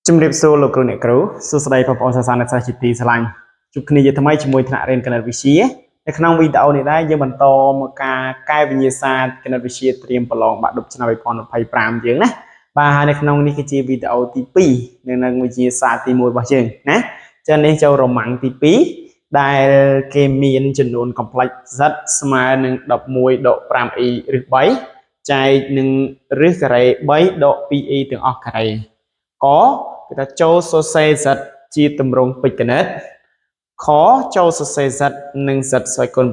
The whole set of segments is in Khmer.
ជំរាបសួរលោកគ្រូអ្នកគ្រូសួស្តីបងប្អូនសិស្សានុសិស្សជាទីស្រឡាញ់ជួបគ្នាជាថ្មីជាមួយថ្នាក់រៀនគណិតវិទ្យានៅក្នុងវីដេអូនេះដែរយើងបន្តមកការកែវិញ្ញាសាគណិតវិទ្យាត្រៀមប្រឡងបាក់ឌុបឆ្នាំ2025យើងណាបាទហើយនៅក្នុងនេះគឺជាវីដេអូទី2នៅនឹងវិទ្យាសាស្ត្រទី1របស់យើងណាចឹងនេះចូលរម៉ាំងទី2ដែលគេមានចំនួន complex z ស្មើនឹង11ដក 5e ឬ3ចែកនឹងរឹសការ៉េ3ដក 2e ទាំងអស់ការ៉េកគេថាចូលសរសេរ z ជាទម្រង់ពេជ្រគណិតខចូលសរសេរ z និង z ស្វ័យគុណ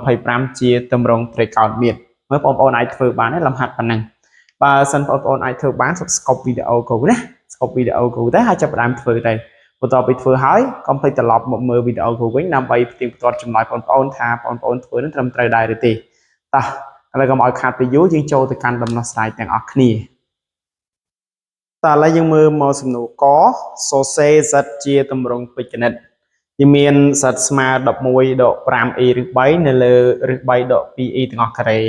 2025ជាទម្រង់ត្រីកោណមាត្រមើលបងប្អូនអាចធ្វើបានទេលំហាត់ប៉ុណ្ណឹងបើសិនបងប្អូនអាចធ្វើបានសូមស្កប់វីដេអូគ្រូណាស្កប់វីដេអូគ្រូទៅហើយចាប់ផ្ដើមធ្វើទៅបន្ទាប់ពីធ្វើហើយកុំភ្លេចត្រឡប់មកមើលវីដេអូគ្រូវិញដើម្បីផ្ទៀងផ្ទាត់ចម្លើយបងប្អូនថាបងប្អូនធ្វើនឹងត្រឹមត្រូវដែរឬទេតោះឥឡូវកុំឲ្យខាតពេលយូរយើងចូលទៅកាន់ដំណោះស្រាយទាំងអស់គ្នាតើឥឡូវយើងមើលមកសំណួរកសរសេរ z ជាទម្រង់ពេជ្រគណិតយើងមាន z ស្មើ11ដក 5e ឬ3នៅលើឬ3ដក 2e ទាំងអស់ការ៉េ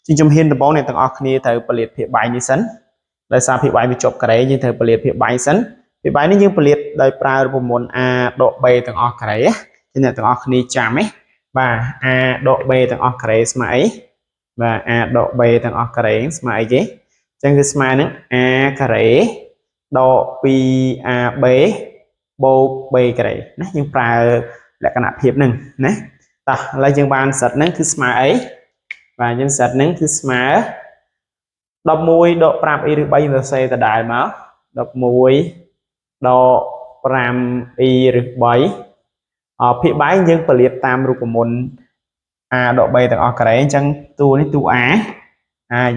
ជាជំហានដំបូងអ្នកទាំងអស់គ្នាត្រូវផលិតភាពបាយនេះសិនដោយសារភាពបាយវាជាប់ការ៉េយើងត្រូវផលិតភាពបាយសិនភាពបាយនេះយើងផលិតដោយប្រើរូបមន្ត a ដក b ទាំងអស់ការ៉េជាអ្នកទាំងអស់គ្នាចាំទេបាទ a ដក b ទាំងអស់ការ៉េស្មើអីបាទ a ដក b ទាំងអស់ការ៉េស្មើអីគេអញ្ចឹងគឺស្មើនឹង a ការ៉េដក 2ab បូក b ការ៉េណាយើងប្រើលក្ខណៈភាពហ្នឹងណាតោះឥឡូវយើងបានសិតហ្នឹងគឺស្មើអីបាទយើងសិតហ្នឹងគឺស្មើ11ដក 5e ឬ3យើងសរសេរដដែលមក11ដក 5e ឬ3ភាគបែងយើងផលិតតាមរូបមន្ត a ដក b ទាំងអស់ការ៉េអញ្ចឹងតួនេះតួ a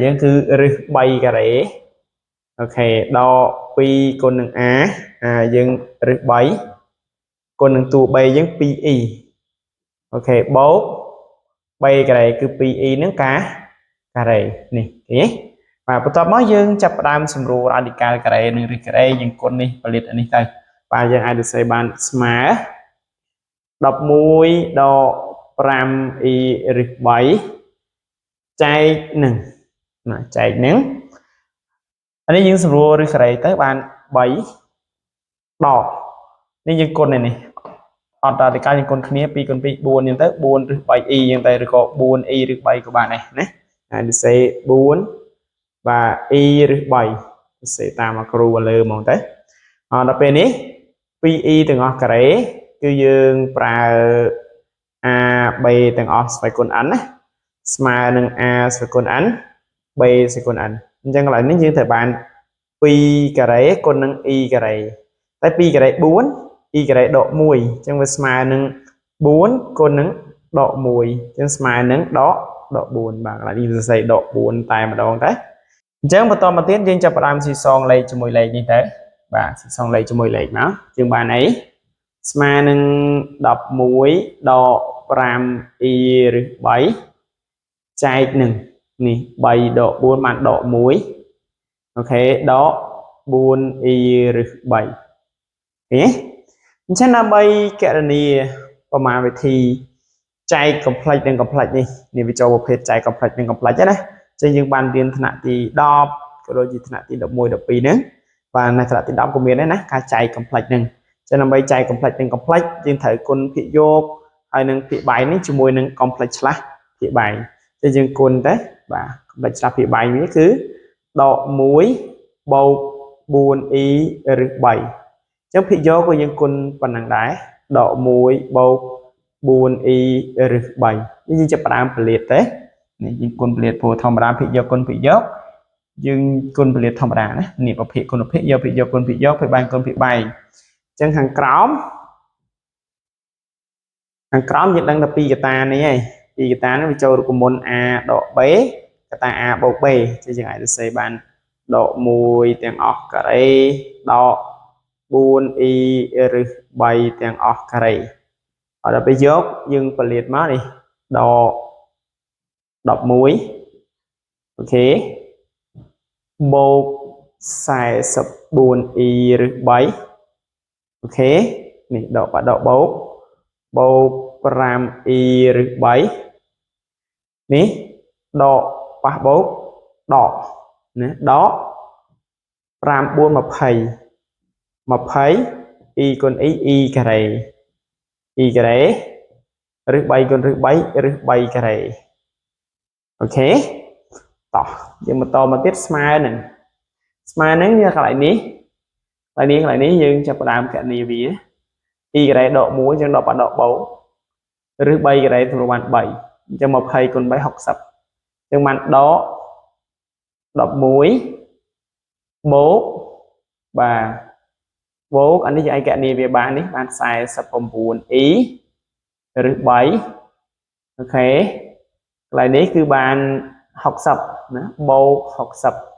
យើងគឺរឹស3ការ៉េអូខេដក2គុណនឹង a យើងរឹស3គុណនឹងតួ b យើង 2e អូខេបូក b ការ៉េគឺ 2e នឹងការ៉េនេះឃើញទេបាទបន្ទាប់មកយើងចាប់ផ្ដើមសម្រួលរ៉ាឌីកាល់ការ៉េនិងរឹសការ៉េយើងគុណនេះផលិតនេះទៅបាទយើងអាចសរសេរបានស្មើ11ដក 5e រឹស3ចែកនឹងចែកនឹងនេះយើងសម្រួលរឹសការ៉េទៅបាន3ដកនេះយើងគុណនេះអត់រ៉ាឌីកាល់យើងគុណគ្នា2គុណ2 4អញ្ចឹងទៅ4រឹស 3e អញ្ចឹងទៅឬក៏ 4e រឹស3ក៏បានដែរណាហើយសរសេរ4បាទ e រឹស3សរសេរតាមគ្រូលើហ្មងទៅដល់ពេលនេះ 2e ទាំងអស់ការ៉េគឺយើងប្រើ ab ទាំងអស់ស្វ័យគុណ n ណាស្មើនឹង a ស្វ័យគុណ n b ស្វ័យគុណ n អញ្ចឹងកន្លែងនេះយើងត្រូវបាន2ការ៉េគុណនឹង e ការ៉េតែ2ការ៉េ4 e ការ៉េដក1អញ្ចឹងវាស្មើនឹង4គុណនឹងដក1អញ្ចឹងស្មើនឹងដក4បាទកន្លែងនេះសរសេរដក4តែម្ដងតែអញ្ចឹងបន្តមកទៀតយើងចាប់ផ្ដើមស៊ីសងលេខជាមួយលេខនេះទៅបាទស៊ីសងលេខជាមួយលេខមកយើងបានអីស្មើនឹង11ដក 5e ឬ3ចែកនឹងនេះ3ដក4បានដក1អូខេដក 4e ឬ3ឃើញទេអញ្ចឹងដើម្បីគណនាប្រមាណវិធីចែក complex និង complex នេះវាចូលប្រភេទចែក complex និង complex ណាអញ្ចឹងយើងបានរៀនថ្នាក់ទី10ក៏ដូចជាថ្នាក់ទី11 12ហ្នឹងបាទនៅថ្នាក់ទី10ក៏មានដែរណាការចែក complex ហ្នឹងចឹងដើម្បីចែក complex និង complex យើងត្រូវគុណភាគយកហើយនឹងភាគបែងនេះជាមួយនឹង complex ឆ្លាស់ភាគបែងអញ្ចឹងយើងគុណទៅបាទ complex ឆ្លាស់ភាគបែងនេះគឺដក1បូក 4e ឬ3អញ្ចឹងភាគយកក៏យើងគុណប៉ុណ្ណឹងដែរដក1បូក 4e ឬ3យើងចាប់ផ្ដើមផលិតទេនេះយើងគុណផលិតព្រោះធម្មតាភាគយកគុណភាគយកយើងគុណផលិតធម្មតាណានេះប្រភេទគុណភាគយកភាគយកគុណភាគយកភាគបែងគុណភាគបែងអញ្ចឹងខាងក្រោមយើងដឹងតែពីកតានេះហើយពីកតានេះវាចូលរូបមន្ត a ដក b កតា a បូក b ចឹងយើងអាចសរសេរបានដក1ទាំងអស់ការ៉េដក 4e ឬ3ទាំងអស់ការ៉េដល់ពេលយកយើងផលិតមកនេះដក11អូខេបូក 44e ឬ3អូខេនេះដកបូក 5e ឬ3នេះដកប៉ះបូកដកណាដក 5 4 20 20 y con y carré y carré rưស 3 con rưស 3 rưស 3 carré អូខេតោះយើងបន្តមកទៀតស្មើនឹងយកកន្លែងនេះយើងចាប់ផ្ដើមគណនាវា y carré ដក 1 យើងដកបាត់ដកបូករឹស 3 carré សម្រួលបាន 3 អញ្ចឹង 20 គុណ 3 60 យើងបានដក 11 បូក បាទបូកអានេះយើងឯងគណនាវាបាននេះបាន 49 y រឹស 3 អូខេកន្លែងនេះគឺបាន 60 ណាបូក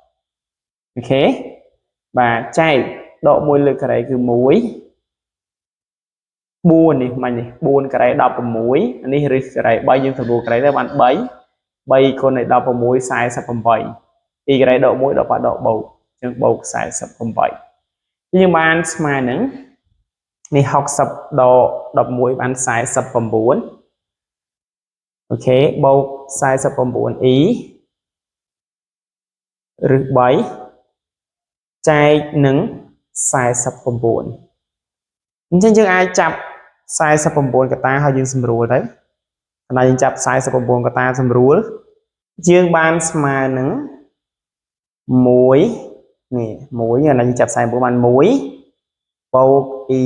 60 អូខេបាទចែកដក 1 លើការ៉េគឺ 1 4 នេះមិននេះ 4 ការ៉េ 16 អានេះរឹសការ៉េ 3 យើងសម្រួលការ៉េទៅបាន 3 3 គុណ 16 48 2 ការ៉េ ដក 1 ដកបាត់ដកបូកអញ្ចឹងបូក 48 យើងបានស្មើនឹងនេះ 60 ដក 11 បាន 49 អូខេបូក 49 y រឹស 3 ចែកនឹង 49 អញ្ចឹងយើងអាចចាប់ 49 កតាហើយយើងសម្រួលទៅកន្លែងយើងចាប់ 49 កតាសម្រួលយើងបានស្មើនឹង 1 នេះ 1 អានេះយើងចាប់ 49 បាន 1 បូក y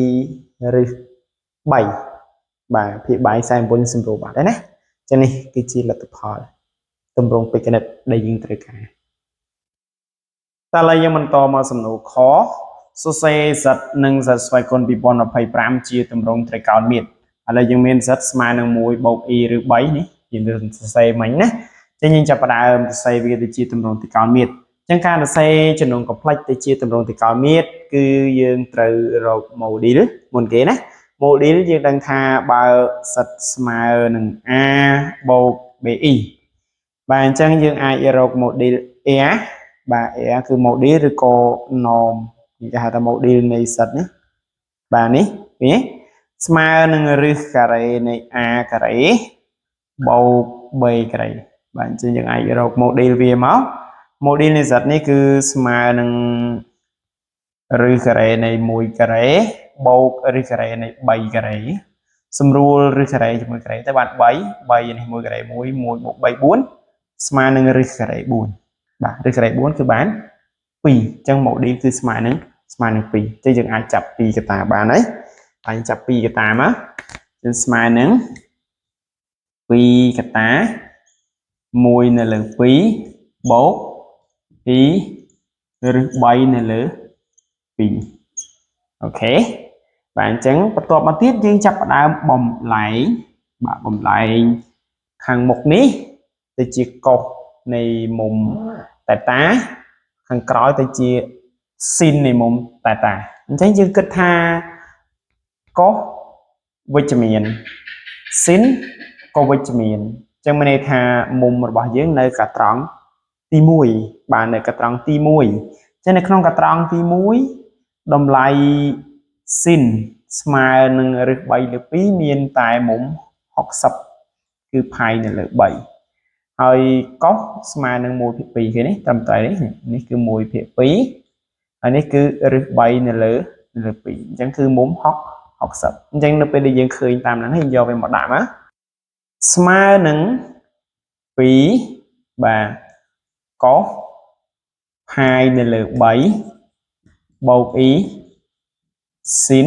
រឹស 3 បាទភាគបាយ 49 សម្រួលបាត់ហើយណាចឹងនេះគឺជាលទ្ធផលទម្រង់បេក្ខនិតដែលយើងត្រូវការតើឥឡូវយើងបន្តមកសំណួរខសរសេរ z និង z ស្វ័យគុណ 2025 ជាទម្រង់ត្រីកោណមាត្រឥឡូវយើងមាន z ស្មើនឹង 1 បូក y ឬ 3 នេះយើងសរសេរមិញណាចឹងយើងចាប់ផ្ដើមសរសេរវាទៅជាទម្រង់ត្រីកោណមាត្រចឹងការសរសេរចំណុងកំ plex ទៅជាទម្រង់ត្រីកោណមាត្រគឺយើងត្រូវរក module មុនគេណា module យើងដឹងថាបើ z ស្មើនឹង a បូក bi បាទអញ្ចឹងយើងអាចរក module a បាទ a គឺ module ឬក៏ norm គេហៅថា module នៃ z នេះបាទនេះវាស្មើនឹងរឹសការ៉េនៃ a ការ៉េបូក b ការ៉េបាទអញ្ចឹងយើងអាចរក module វាមក module នៃ z នេះគឺស្មើនឹងរឹសការ៉េនៃ 1 ការ៉េបូករឹសការ៉េនៃ 3 ការ៉េសម្រួលរឹសការ៉េជាមួយការ៉េទៅបាន 3 3នេះ1ការ៉េ 1 1បូក 3 4ស្មើនឹងរឹសការ៉េ 4 បាទរឹសការ៉េ 4 គឺបាន 2 អញ្ចឹង module គឺស្មើនឹង 2 អញ្ចឹងយើងអាចចាប់ 2 កតាបានហើយហើយចាប់ 2 កតាមកយើងស្មើនឹង 2 កតា 1 នៅលើ 2 បូក 2 រឹស 3 នៅលើ 2 អូខេបាទអញ្ចឹងបន្ទាប់មកទៀតយើងចាប់ផ្ដើមបំលែងបាទបំលែងខាងមុខនេះទៅជាកុសនៃមុំតែតាខាងក្រោយទៅជាស៊ីននៃមុំតែតាអញ្ចឹងយើងគិតថាកុសវិជ្ជមានស៊ីនក៏វិជ្ជមានអញ្ចឹងមានន័យថាមុំរបស់យើងនៅកាត្រង់ទី1បាទនៅកាត្រង់ទី1អញ្ចឹងនៅក្នុងកាត្រង់ទី1តម្លៃស៊ីនស្មើនឹងរឹស 3 លើ 2 មានតែមុំ 60 គឺផាយនៅលើ 3 ហើយកុសស្មើនឹង 1/2 គេនេះត្រឹមត្រូវនេះគឺ 1/2 ហើយនេះគឺរឹស 3 នៅលើ 2 អញ្ចឹងគឺមុំ 60 អញ្ចឹងនៅពេលដែលយើងឃើញតាមហ្នឹងយើងយកវាមកដាក់មកស្មើនឹង 2 បាទកុសផាយនៅលើ 3 បូក y ស៊ីន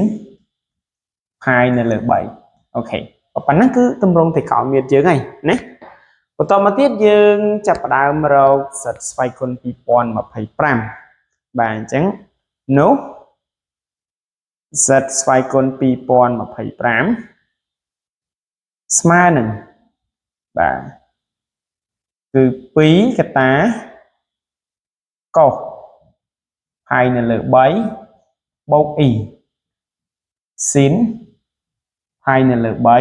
ផាយនៅលើ 3 អូខេប៉ុណ្ណឹងគឺទម្រង់ត្រីកោណមាត្រយើងហើយណាបន្តមកទៀតយើងចាប់ផ្ដើមរកសិតស្វ័យគុណ 2025 បាទអញ្ចឹងនោះសិតស្វ័យគុណ 2025 ស្មើនឹងបាទគឺ 2 កតាកុសផាយនៅលើ 3 បូក y ស៊ីនផាយនៅលើ 3 បា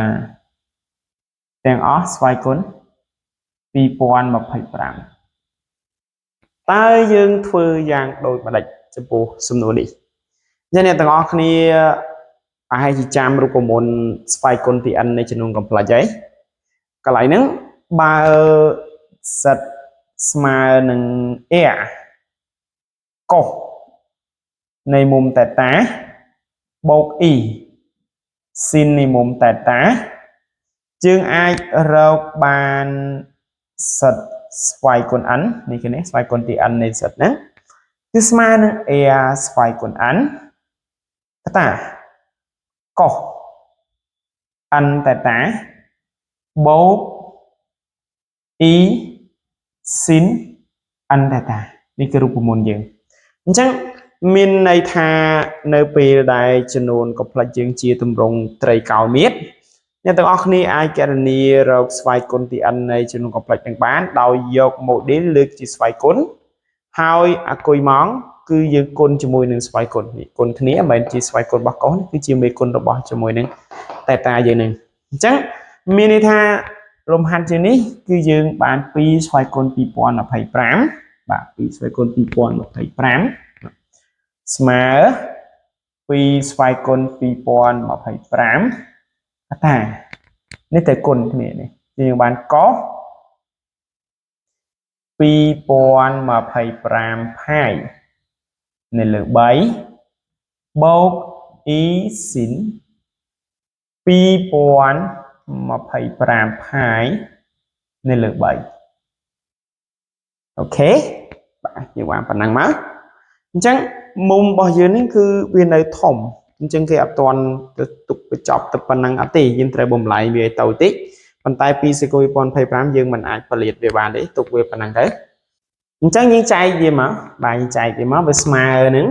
ទទាំងអស់ស្វ័យគុណ 2025 តើយើងធ្វើយ៉ាងដូចម្ដេចចំពោះសំណួរនេះអញ្ចឹងអ្នកទាំងអស់គ្នាប្រហែលជាចាំរូបមន្តស្វ័យគុណទី n នៃចំនួនកំ plex ហើយកន្លែងហ្នឹងបើសិតស្មើនឹង a កុស នៃមុំ theta បូក e sin នៃមុំ theta យើងអាចរកបានសិតស្វ័យគុណ n នេះគេនេះស្វ័យគុណទី n នៃសិតហ្នឹងគឺស្មើនឹង a ស្វ័យគុណ n theta cos n theta បូក e sin n theta នេះគឺរូបមន្តយើងអញ្ចឹងមានន័យថានៅពេលដែលចំនួនកំប្លេចយើងជាទម្រង់ត្រីកោណមាត្រអ្នកទាំងអស់គ្នាអាចគណនារកស្វ័យគុណទី n នៃចំនួនកំប្លេចទាំងបានដោយយក model លើកជាស្វ័យគុណហើយអាគុយម៉ងគឺយើងគុណជាមួយនឹងស្វ័យគុណនេះគុណគ្នាមិនមែនជាស្វ័យគុណរបស់កុសគឺជាមេគុណរបស់ជាមួយនឹង theta យើងនឹងអញ្ចឹងមានន័យថាលំហាត់ជាងនេះគឺយើងបាន2ស្វ័យគុណ2025បាទ2ស្វ័យគុណ2025ស្មើ2ស្វ័យគុណ2025ថានេះតែគុណគ្នានេះយើងបានកោស2025ផាយនៅលើ3បូក e sin 2025ផាយនៅលើ3អូខេបាទយើងបានប៉ុណ្ណឹងមកអញ្ចឹងមុំរបស់យើងនេះគឺវានៅធំអញ្ចឹងគេអត់ទាន់ទៅទុកបញ្ចប់ទៅប៉ុណ្ណឹងអត់ទេយើងត្រូវបំលែងវាឲ្យទៅតិចប៉ុន្តែ2សេកុយ2025យើងមិនអាចពលាតវាបានទេទុកវាប៉ុណ្ណឹងទៅអញ្ចឹងយើងចែកវាមកបាទយើងចែកវាមកវាស្មើនឹង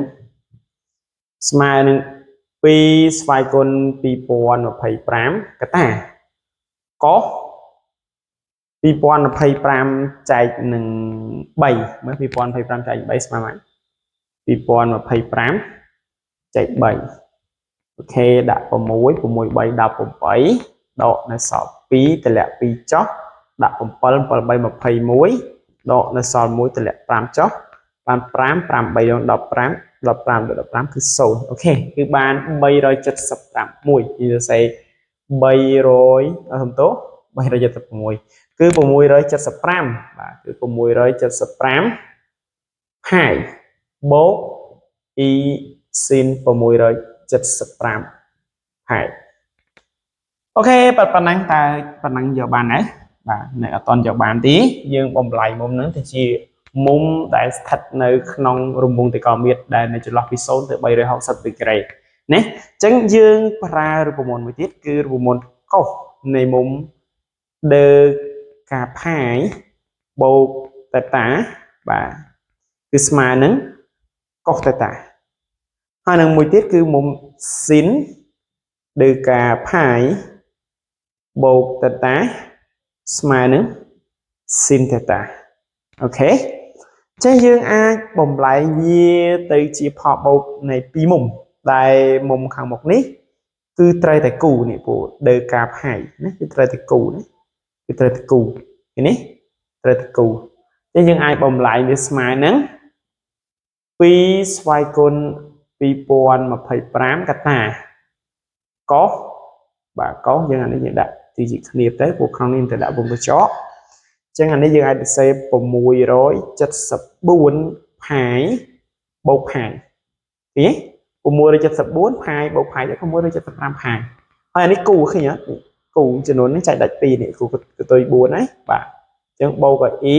2ស្វ័យគុណ2025កតាកុស2025ចែកនឹង3មើល2025ចែក3ស្មើមក2025ចែក3អូខេដាក់6 6 3 18ដកនៅសល់2តម្លាក់2ចុះដាក់7 7 3 21ដកនៅសល់1តម្លាក់5ចុះបាន5 5 3 15 15 គឺ0អូខេគឺបាន375មួយនិយាយសេ300សំទោស376គឺ675បាទគឺ675ផាយបូក e sin 675ផាយអូខេប៉ុណ្ណឹងតើប៉ុណ្ណឹងយកបានហើយបាទនៅអត់តន់យកបានទេយើងបំលែងមុំហ្នឹងទៅជាមុំដែលស្ថិតនៅក្នុងរង្វង់ត្រីកោណមាត្រដែលនៅចន្លោះពី0ទៅ360ដឺក្រេណាអញ្ចឹងយើងប្រើរូបមន្តមួយទៀតគឺរូបមន្តកុសនៃមុំដឺកាផាយបូក theta បាទគឺស្មើនឹងកុស theta ហើយនឹងមួយទៀតគឺមុំ sin ដឺកាផាយបូក theta ស្មើនឹង sin theta អូខេចឹងយើងអាចបំលែងវាទៅជាផលបូកនៃ2មុំដែលមុំខាងមុខនេះគឺត្រូវតែគូនេះពូដឺកាផាយណាគឺត្រូវតែគូណាគឺត្រូវតែគូនេះត្រូវតែគូចឹងយើងអាចបំលែងវាស្មើនឹង2ស្វ័យគុណ2025កតាកុសបាទកុសយើងអានេះយើងដាក់ទីជាគ្នាទៅពួកក្នុងនេះទៅដាក់វងកញ្ចក់អញ្ចឹងអានេះយើងអាចសរសេរ674ផាយបូកផាយនេះ674ផាយបូកផាយទៅ675ផាយហើយអានេះគូឃើញអត់គូចំនួននេះចែកដាច់2នេះគូកតុយ4ហើយបាទអញ្ចឹងបូកឲ្យ e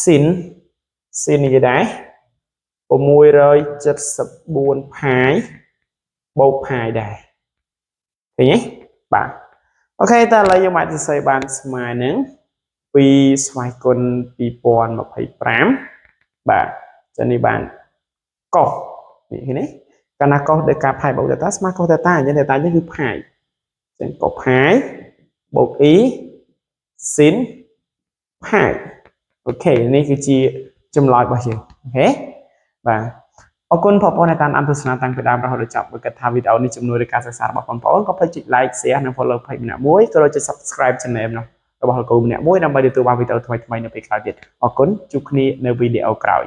sin នេះគេដែរ674ផាយបូកផាយដែរឃើញទេបាទអូខេតើឥឡូវយើងអាចសរសេរបានស្មើនឹង2ស្វ័យគុណ2025បាទចឹងនេះបានកុសនេះឃើញទេកាលណាកុសដោយការផាយបូក theta ស្មើកុស theta អញ្ចឹង theta នេះគឺផាយចឹងកុសផាយបូក e sin ផាយអូខេនេះគឺជាចម្លើយរបស់យើងអូខេបាទអរគុណបងប្អូនដែលតាមដានទស្សនាតាំងពីដើមរហូតដល់ចប់បើគិតថាវីដេអូនេះជំនួយដល់ការសិក្សារបស់បងប្អូនកុំភ្លេចចុច like share និង follow page ម្នាក់មួយក៏ដូចជា subscribe channel របស់លោកគ្រូម្នាក់មួយដើម្បីទទួលបានវីដេអូថ្មីៗនៅពេលក្រោយទៀតអរគុណជួបគ្នានៅវីដេអូក្រោយ